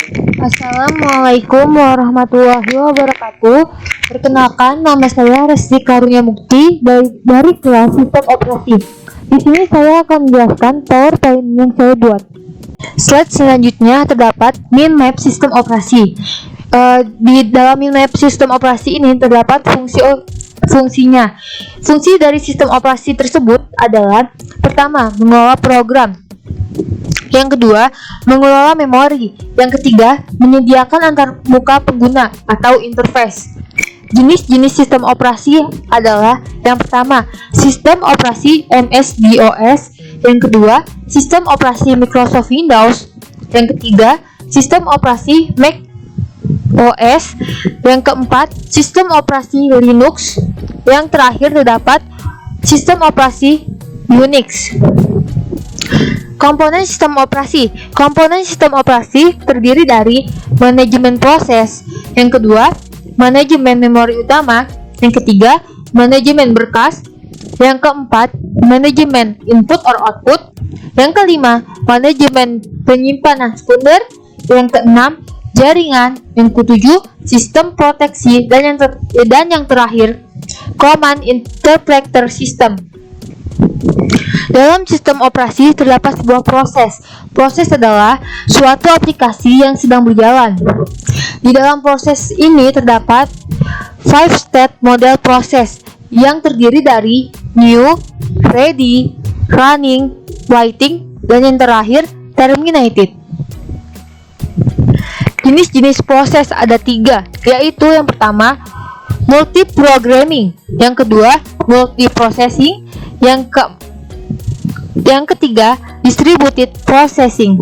Assalamualaikum warahmatullahi wabarakatuh. Perkenalkan, nama saya Resti Karunia Mukti dari kelas Sistem Operasi. Di sini saya akan menjelaskan PowerPoint yang saya buat. Slide selanjutnya terdapat min-map sistem operasi. Di dalam min-map sistem operasi ini terdapat fungsinya. Fungsi dari sistem operasi tersebut adalah: pertama, mengelola program; yang kedua, mengelola memori; yang ketiga, menyediakan antarmuka pengguna atau interface. Jenis-jenis sistem operasi adalah: yang pertama, sistem operasi MS-DOS; yang kedua, sistem operasi Microsoft Windows; yang ketiga, sistem operasi Mac OS; yang keempat, sistem operasi Linux; yang terakhir terdapat sistem operasi Unix. Komponen sistem operasi. Komponen sistem operasi terdiri dari manajemen proses; yang kedua, manajemen memori utama; yang ketiga, manajemen berkas; yang keempat, manajemen input or output; yang kelima, manajemen penyimpanan sekunder; yang keenam, jaringan; yang ketujuh, sistem proteksi; dan yang terakhir, command interpreter system. Dalam sistem operasi terdapat sebuah proses. Proses adalah suatu aplikasi yang sedang berjalan. Di dalam proses ini terdapat 5-step model proses yang terdiri dari new, ready, running, waiting, dan yang terakhir terminated. Jenis-jenis proses ada 3, yaitu yang pertama, multiprogramming; yang kedua, multiprocessing; yang ketiga, distributed processing.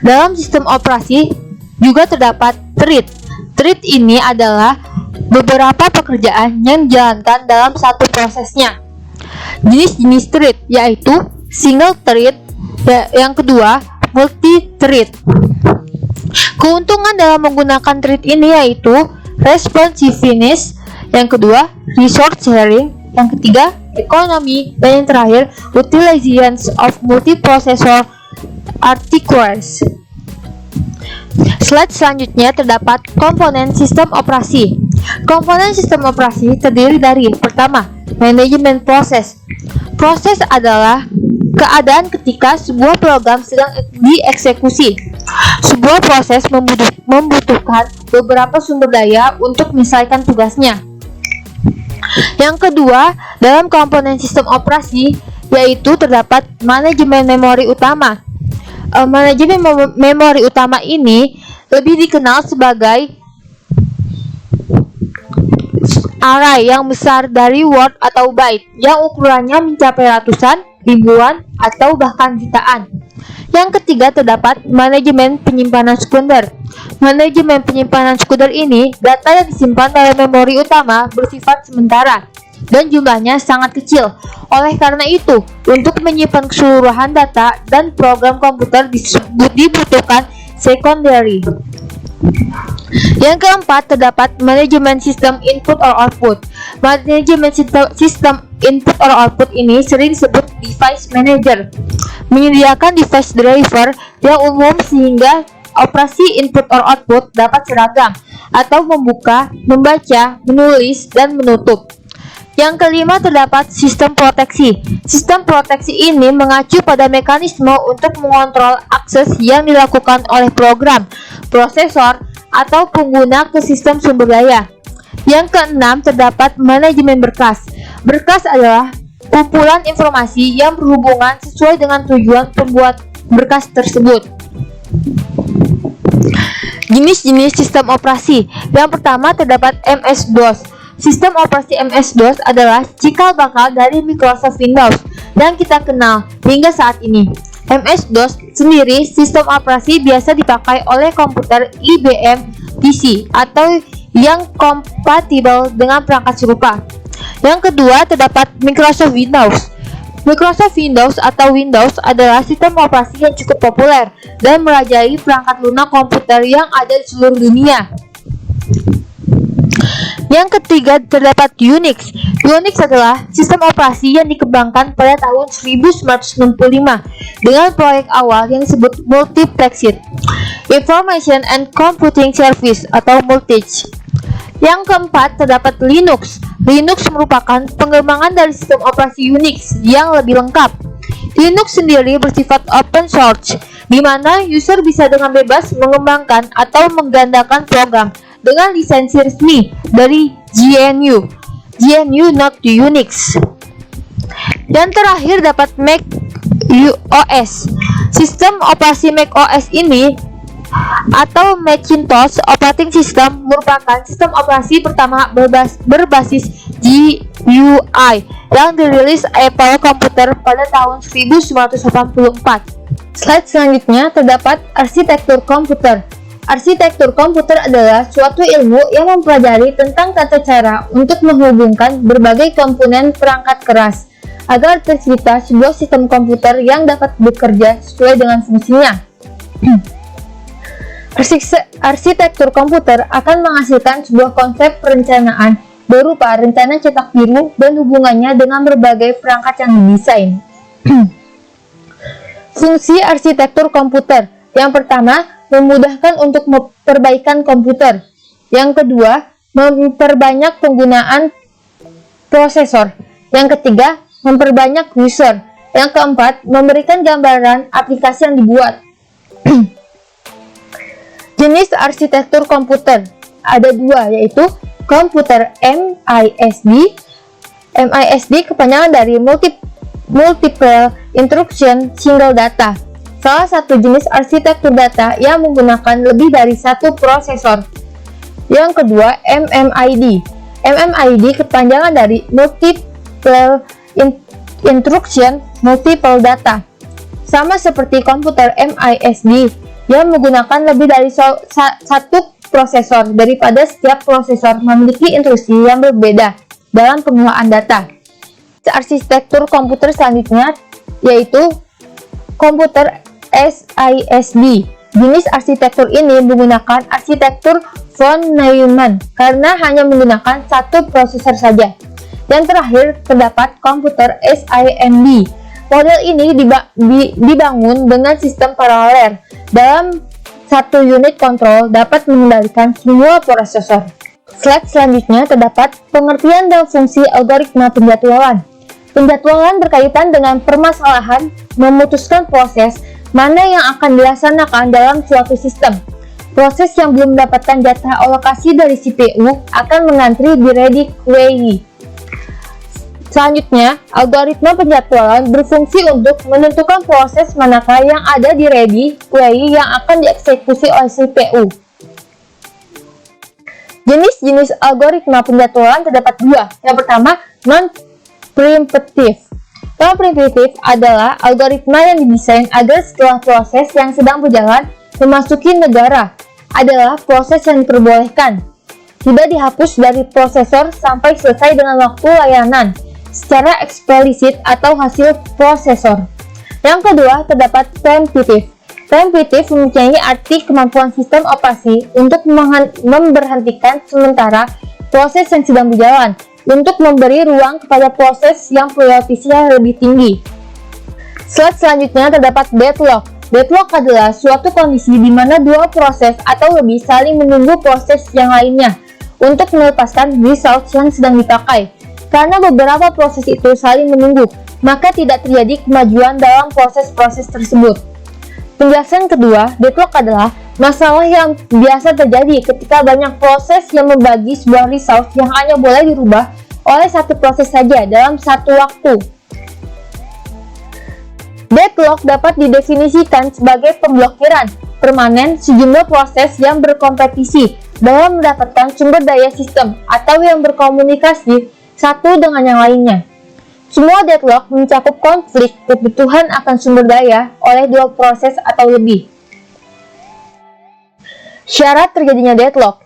Dalam sistem operasi juga terdapat thread. Thread ini adalah beberapa pekerjaan yang dijalankan dalam satu prosesnya. Jenis-jenis thread yaitu single thread, yang kedua, multi-thread. Keuntungan dalam menggunakan thread ini yaitu responsiveness, yang kedua, resource sharing, yang ketiga, ekonomi, dan yang terakhir, utilization of multiprocessor architectures. Slide selanjutnya terdapat komponen sistem operasi. Komponen sistem operasi terdiri dari: pertama, manajemen proses. Proses adalah keadaan ketika sebuah program sedang dieksekusi. Sebuah proses membutuhkan beberapa sumber daya untuk menyelesaikan tugasnya. Yang kedua, dalam komponen sistem operasi yaitu terdapat manajemen memori utama. Manajemen memori utama ini lebih dikenal sebagai array yang besar dari word atau byte yang ukurannya mencapai ratusan, ribuan, atau bahkan jutaan. Yang ketiga, terdapat manajemen penyimpanan sekunder. Manajemen penyimpanan sekunder ini, data yang disimpan dalam memori utama bersifat sementara dan jumlahnya sangat kecil. Oleh karena itu, untuk menyimpan keseluruhan data dan program komputer dibutuhkan secondary. Yang keempat, terdapat manajemen sistem input or output. Manajemen sistem input or output ini sering disebut device manager. Menyediakan device driver yang umum sehingga operasi input or output dapat seragam atau membuka, membaca, menulis, dan menutup. Yang kelima, terdapat sistem proteksi. Sistem proteksi ini mengacu pada mekanisme untuk mengontrol akses yang dilakukan oleh program, prosesor, atau pengguna ke sistem sumber daya. Yang keenam, terdapat manajemen berkas. Berkas adalah kumpulan informasi yang berhubungan sesuai dengan tujuan pembuat berkas tersebut. Jenis-jenis sistem operasi. Yang pertama, terdapat MS-DOS. Sistem operasi MS-DOS adalah cikal bakal dari Microsoft Windows yang kita kenal hingga saat ini. MS-DOS sendiri sistem operasi biasa dipakai oleh komputer IBM PC atau yang kompatibel dengan perangkat serupa. Yang kedua, terdapat Microsoft Windows. Microsoft Windows atau Windows adalah sistem operasi yang cukup populer dan merajai perangkat lunak komputer yang ada di seluruh dunia. Yang ketiga, terdapat Unix. Unix adalah sistem operasi yang dikembangkan pada tahun 1965 dengan proyek awal yang disebut multiplexit. Information and Computing Service atau Multich. Yang keempat, terdapat Linux. Linux merupakan pengembangan dari sistem operasi Unix yang lebih lengkap. Linux sendiri bersifat open source, di mana user bisa dengan bebas mengembangkan atau menggandakan program dengan lisensi resmi dari GNU not Unix. Dan terakhir dapat Mac OS. Sistem operasi Mac OS ini atau Macintosh Operating System merupakan sistem operasi pertama berbasis GUI yang dirilis Apple Computer pada tahun 1984. Slide selanjutnya terdapat arsitektur komputer. Arsitektur komputer adalah suatu ilmu yang mempelajari tentang tata cara untuk menghubungkan berbagai komponen perangkat keras agar tercipta sebuah sistem komputer yang dapat bekerja sesuai dengan fungsinya. Arsitektur komputer akan menghasilkan sebuah konsep perencanaan berupa rencana cetak biru dan hubungannya dengan berbagai perangkat yang didesain. Fungsi arsitektur komputer. Yang pertama, memudahkan untuk perbaikan komputer. Yang kedua, memperbanyak penggunaan prosesor. Yang ketiga, memperbanyak user. Yang keempat, memberikan gambaran aplikasi yang dibuat. Jenis arsitektur komputer ada dua, yaitu komputer MISD. MISD kepanjangan dari Multiple Instruction Single Data, salah satu jenis arsitektur data yang menggunakan lebih dari satu prosesor. Yang kedua, MMID. MMID kepanjangan dari Multiple Instruction Multiple Data, sama seperti komputer MISD yang menggunakan lebih dari satu prosesor daripada setiap prosesor memiliki instruksi yang berbeda dalam pengelolaan data. Arsitektur komputer selanjutnya yaitu komputer SISD. Jenis arsitektur ini menggunakan arsitektur von Neumann karena hanya menggunakan satu prosesor saja. Dan terakhir terdapat komputer SIMD. Model ini dibangun dengan sistem paralel. Dalam satu unit kontrol dapat mengendalikan semua prosesor. Slide selanjutnya terdapat pengertian dan fungsi algoritma penjadwalan. Penjadwalan berkaitan dengan permasalahan memutuskan proses mana yang akan dilaksanakan dalam suatu sistem. Proses yang belum mendapatkan jatah alokasi dari CPU akan mengantri di ready queue. Selanjutnya, algoritma penjadwalan berfungsi untuk menentukan proses manakah yang ada di ready queue yang akan dieksekusi oleh CPU. Jenis-jenis algoritma penjadwalan terdapat dua. Yang pertama, non-preemptive. Non-preemptive adalah algoritma yang didesain agar setelah proses yang sedang berjalan memasuki negara adalah proses yang diperbolehkan, tidak dihapus dari prosesor sampai selesai dengan waktu layanan secara eksplisit atau hasil prosesor. Yang kedua, terdapat preemptive. Preemptive mempunyai arti kemampuan sistem operasi untuk memberhentikan sementara proses yang sedang berjalan untuk memberi ruang kepada proses yang prioritasnya lebih tinggi. Slide selanjutnya terdapat deadlock. Deadlock adalah suatu kondisi di mana dua proses atau lebih saling menunggu proses yang lainnya untuk melepaskan result yang sedang dipakai. Karena beberapa proses itu saling menunggu, maka tidak terjadi kemajuan dalam proses-proses tersebut. Penjelasan kedua, deadlock adalah masalah yang biasa terjadi ketika banyak proses yang membagi sebuah result yang hanya boleh dirubah oleh satu proses saja dalam satu waktu. Deadlock dapat didefinisikan sebagai pemblokiran permanen sejumlah proses yang berkompetisi dalam mendapatkan sumber daya sistem atau yang berkomunikasi satu dengan yang lainnya. Semua deadlock mencakup konflik kebutuhan akan sumber daya oleh dua proses atau lebih. Syarat terjadinya deadlock.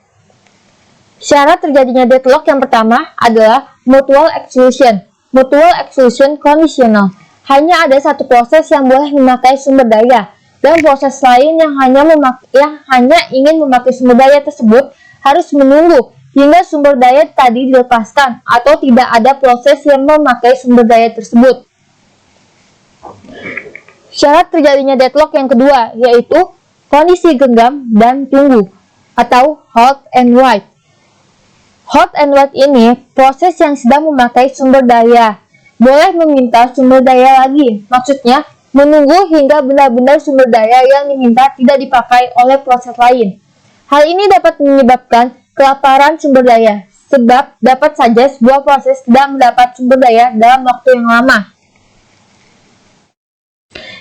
Syarat terjadinya deadlock yang pertama adalah mutual exclusion. Mutual exclusion conditional. Hanya ada satu proses yang boleh memakai sumber daya, dan proses lain yang hanya ingin memakai sumber daya tersebut harus menunggu hingga sumber daya tadi dilepaskan atau tidak ada proses yang memakai sumber daya tersebut. Syarat terjadinya deadlock yang kedua yaitu kondisi genggam dan tunggu atau hold and wait. Hold and wait ini proses yang sedang memakai sumber daya. Boleh meminta sumber daya lagi, maksudnya menunggu hingga benar-benar sumber daya yang diminta tidak dipakai oleh proses lain. Hal ini dapat menyebabkan kelaparan sumber daya, sebab dapat saja sebuah proses tidak mendapat sumber daya dalam waktu yang lama.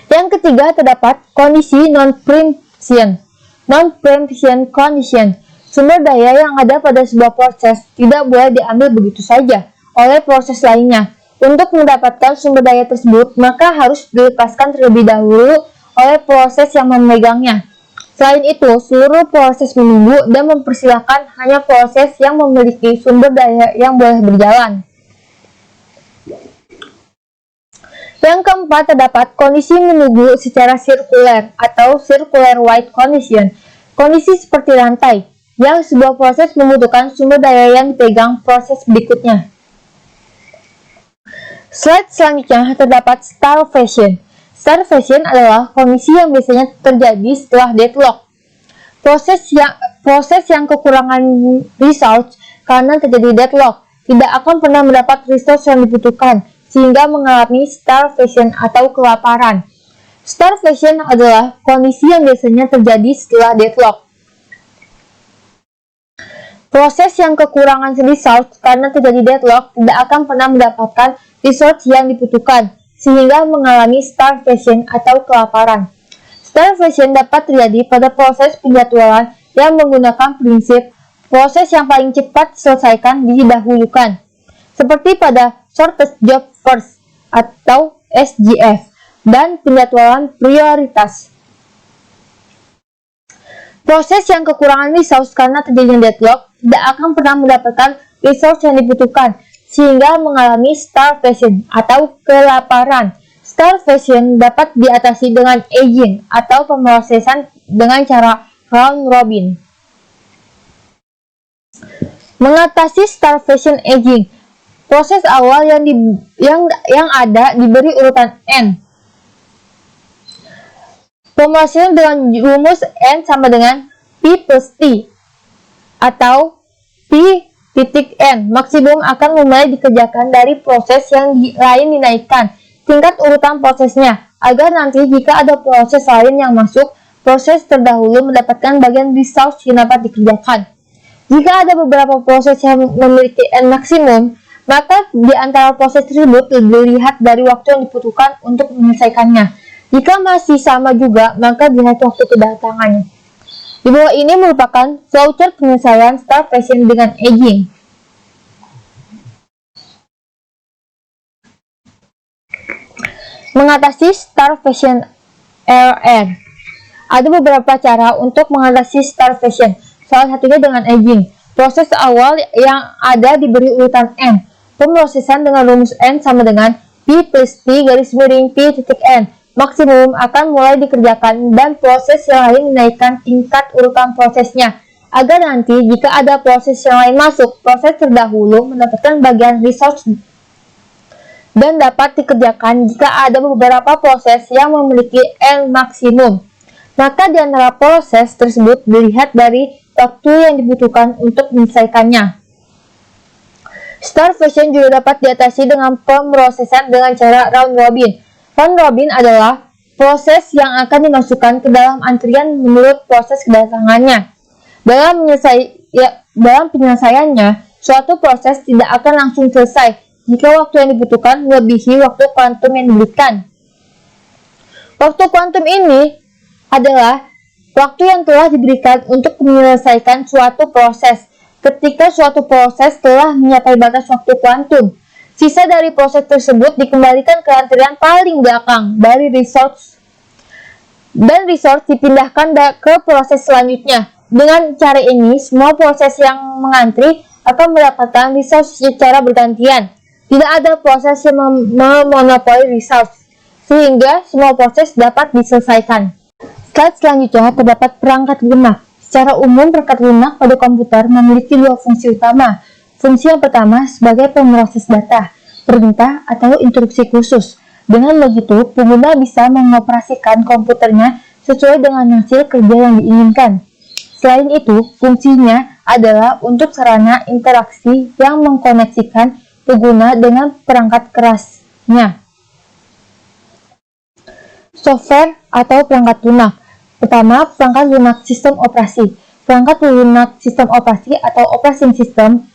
Yang ketiga terdapat kondisi non-preemption. Non-preemption condition. Sumber daya yang ada pada sebuah proses tidak boleh diambil begitu saja oleh proses lainnya. Untuk mendapatkan sumber daya tersebut, maka harus dilepaskan terlebih dahulu oleh proses yang memegangnya. Selain itu, seluruh proses menunggu dan mempersilahkan hanya proses yang memiliki sumber daya yang boleh berjalan. Yang keempat terdapat kondisi menunggu secara sirkuler atau circular wait condition. Kondisi seperti rantai, yang sebuah proses membutuhkan sumber daya yang dipegang proses berikutnya. Slide selanjutnya terdapat starvation. Starvation adalah kondisi yang biasanya terjadi setelah deadlock. Proses yang kekurangan resource karena terjadi deadlock tidak akan pernah mendapat resource yang dibutuhkan sehingga mengalami starvation atau kelaparan. Starvation adalah kondisi yang biasanya terjadi setelah deadlock. Proses yang kekurangan resource karena terjadi deadlock tidak akan pernah mendapatkan resource yang dibutuhkan sehingga mengalami starvation atau kelaparan. Starvation dapat terjadi pada proses penjadwalan yang menggunakan prinsip proses yang paling cepat diselesaikan didahulukan, seperti pada shortest job first atau SJF dan penjadwalan prioritas. Proses yang kekurangan resource karena terjadinya deadlock tidak akan pernah mendapatkan resource yang dibutuhkan sehingga mengalami starvation atau kelaparan. Starvation dapat diatasi dengan aging atau pemrosesan dengan cara round robin. Mengatasi starvation aging. Proses awal yang ada diberi urutan N. Pemrosesan dengan rumus N sama dengan P plus T atau P titik N maksimum akan mulai dikerjakan dari proses yang lain dinaikkan tingkat urutan prosesnya agar nanti jika ada proses lain yang masuk, proses terdahulu mendapatkan bagian resource yang dapat dikerjakan. Jika ada beberapa proses yang memiliki N maksimum, maka di antara proses tersebut dilihat dari waktu yang dibutuhkan untuk menyelesaikannya. Jika masih sama juga, maka dilihat waktu kedatangannya. Di bawah ini merupakan flowchart penyelesaian starvation dengan aging. Mengatasi starvation RR. Ada beberapa cara untuk mengatasi starvation, salah satunya dengan aging. Proses awal yang ada diberi urutan N. Pemrosesan dengan rumus N sama dengan P plus T garis miring P titik N. Maksimum akan mulai dikerjakan dan proses yang lain dinaikkan tingkat urutan prosesnya agar nanti jika ada proses yang lain masuk, proses terdahulu mendapatkan bagian resource dan dapat dikerjakan jika ada beberapa proses yang memiliki N maksimum. Maka di antara proses tersebut dilihat dari waktu yang dibutuhkan untuk menyelesaikannya. Starvation juga dapat diatasi dengan pemrosesan dengan cara round robin. Round robin adalah proses yang akan dimasukkan ke dalam antrian menurut proses kedatangannya. Dalam penyelesaiannya, suatu proses tidak akan langsung selesai jika waktu yang dibutuhkan melebihi waktu kuantum yang diberikan. Waktu kuantum ini adalah waktu yang telah diberikan untuk menyelesaikan suatu proses. Ketika suatu proses telah mencapai batas waktu kuantum, sisa dari proses tersebut dikembalikan ke antrian paling belakang dari resource dan resource dipindahkan ke proses selanjutnya. Dengan cara ini, semua proses yang mengantri akan mendapatkan resource secara bergantian. Tidak ada proses yang memonopoli resource, sehingga semua proses dapat diselesaikan. Slide selanjutnya terdapat perangkat lunak. Secara umum, perangkat lunak pada komputer memiliki dua fungsi utama. Fungsi yang pertama sebagai pemroses data, perintah atau instruksi khusus. Dengan begitu, pengguna bisa mengoperasikan komputernya sesuai dengan hasil kerja yang diinginkan. Selain itu, fungsinya adalah untuk sarana interaksi yang mengkoneksikan pengguna dengan perangkat kerasnya. Software atau perangkat lunak. Pertama, perangkat lunak sistem operasi. Perangkat lunak sistem operasi atau operating system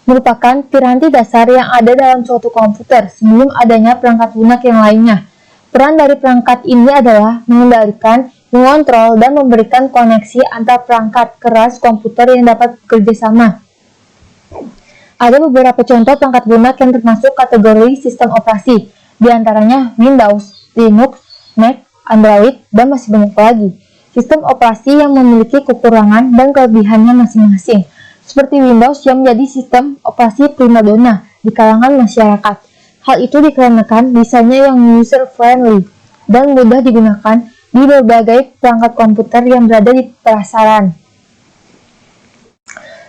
merupakan piranti dasar yang ada dalam suatu komputer sebelum adanya perangkat lunak yang lainnya. Peran dari perangkat ini adalah mengendalikan, mengontrol, dan memberikan koneksi antar perangkat keras komputer yang dapat bekerja sama. Ada beberapa contoh perangkat lunak yang termasuk kategori sistem operasi, di antaranya Windows, Linux, Mac, Android, dan masih banyak lagi. Sistem operasi yang memiliki kekurangan dan kelebihannya masing-masing, seperti Windows yang menjadi sistem operasi primadona di kalangan masyarakat. Hal itu dikarenakan desainnya yang user-friendly dan mudah digunakan di berbagai perangkat komputer yang berada di pasaran.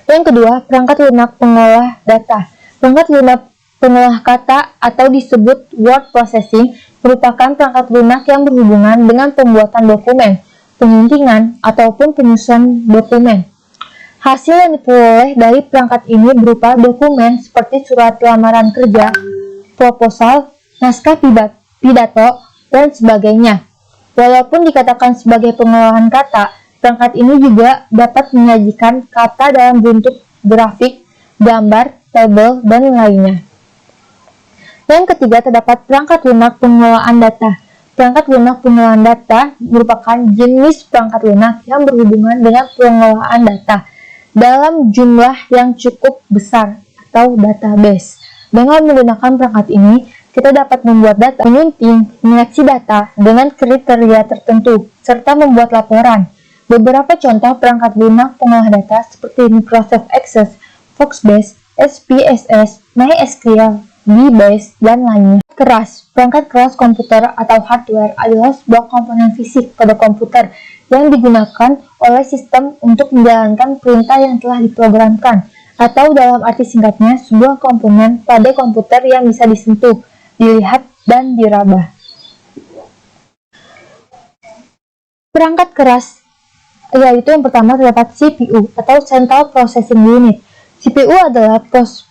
Yang kedua, perangkat lunak pengolah data. Perangkat lunak pengolah kata atau disebut word processing merupakan perangkat lunak yang berhubungan dengan pembuatan dokumen, penyuntingan, ataupun penyusunan dokumen. Hasil yang diperoleh dari perangkat ini berupa dokumen seperti surat lamaran kerja, proposal, naskah pidato, dan sebagainya. Walaupun dikatakan sebagai pengolahan kata, perangkat ini juga dapat menyajikan kata dalam bentuk grafik, gambar, tabel, dan lainnya. Yang ketiga, terdapat perangkat lunak pengolahan data. Perangkat lunak pengolahan data merupakan jenis perangkat lunak yang berhubungan dengan pengolahan data dalam jumlah yang cukup besar atau database. Dengan menggunakan perangkat ini, kita dapat membuat data, menyunting, menyeleksi data dengan kriteria tertentu, serta membuat laporan. Beberapa contoh perangkat lunak pengolah data seperti Microsoft Access, Foxbase, SPSS, MySQL, DBase, dan lainnya. Keras. Perangkat keras komputer atau hardware adalah sebuah komponen fisik pada komputer yang digunakan oleh sistem untuk menjalankan perintah yang telah diprogramkan, atau dalam arti singkatnya, sebuah komponen pada komputer yang bisa disentuh, dilihat, dan diraba. Perangkat keras yaitu yang pertama terdapat CPU atau Central Processing Unit. CPU adalah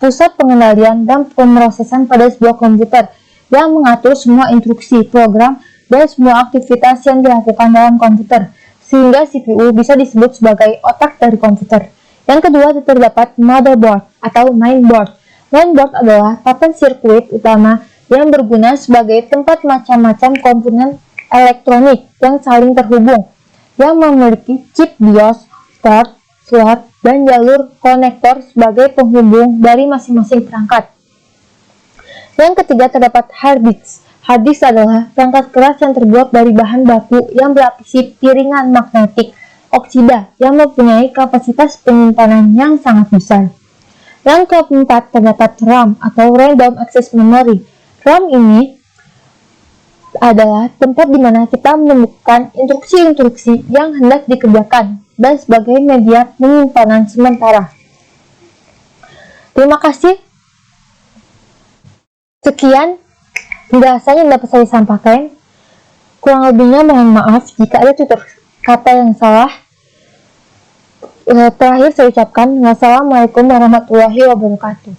pusat pengendalian dan pemrosesan pada sebuah komputer yang mengatur semua instruksi, program, dan semua aktivitas yang dilakukan dalam komputer, sehingga CPU bisa disebut sebagai otak dari komputer. Yang kedua terdapat motherboard atau mainboard. Mainboard adalah papan sirkuit utama yang berguna sebagai tempat macam-macam komponen elektronik yang saling terhubung, yang memiliki chip BIOS, port, slot, dan jalur konektor sebagai penghubung dari masing-masing perangkat. Yang ketiga terdapat hard disk. Hard disk adalah perangkat keras yang terbuat dari bahan baku yang berlapisi piringan magnetik oksida yang mempunyai kapasitas penyimpanan yang sangat besar. Yang keempat terdapat RAM atau Random Access Memory. RAM ini adalah tempat di mana kita menemukan instruksi-instruksi yang hendak dikerjakan dan sebagai media penyimpanan sementara. Terima kasih. Sekian penjelasan yang dapat saya sampaikan. Kurang lebihnya mohon maaf jika ada tutur kata yang salah. Terakhir saya ucapkan wassalamualaikum warahmatullahi wabarakatuh.